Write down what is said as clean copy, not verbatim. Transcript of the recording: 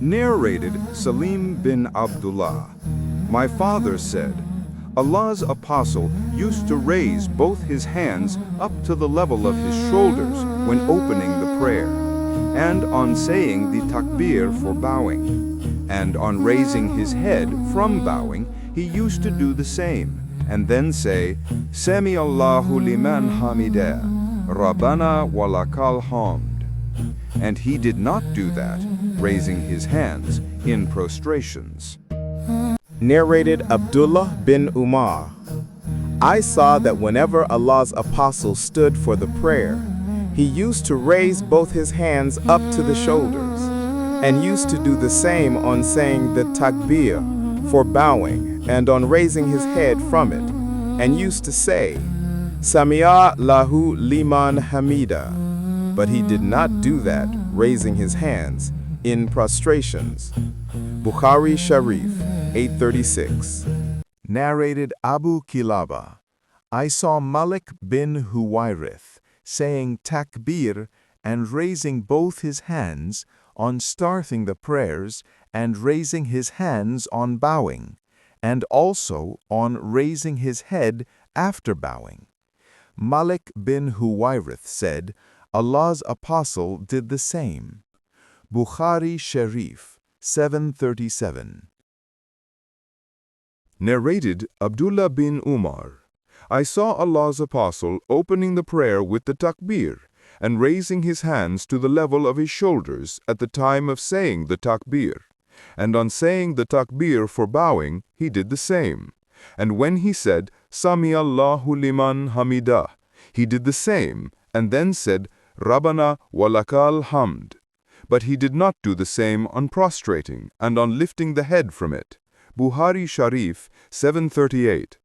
Narrated Salim bin Abdullah. My father said, Allah's apostle used to raise both his hands up to the level of his shoulders when opening the prayer, and on saying the takbir for bowing. And on raising his head from bowing, he used to do the same, and then say, Sami Allahu liman hamidah, Rabbana walakal hamd. And he did not do that, raising his hands in prostrations. Narrated Abdullah bin Umar. I saw that whenever Allah's apostle stood for the prayer, he used to raise both his hands up to the shoulders, and used to do the same on saying the takbir for bowing, and on raising his head from it, and used to say, Sami'a lahu liman hamida. But he did not do that, raising his hands in prostrations. Bukhari Sharif 836. Narrated Abu Kilaba. I saw Malik bin Huwairith saying takbir and raising both his hands on starting the prayers and raising his hands on bowing, and also on raising his head after bowing. Malik bin Huwairith said, Allah's apostle did the same. Bukhari Sharif 737. Narrated Abdullah bin Umar. I saw Allah's apostle opening the prayer with the takbir and raising his hands to the level of his shoulders at the time of saying the takbir. And on saying the takbir for bowing, he did the same. And when he said, Sami Allahu liman hamidah, he did the same, and then said, Rabbana walakal hamd. But he did not do the same on prostrating and on lifting the head from it. Bukhari Sharif 738.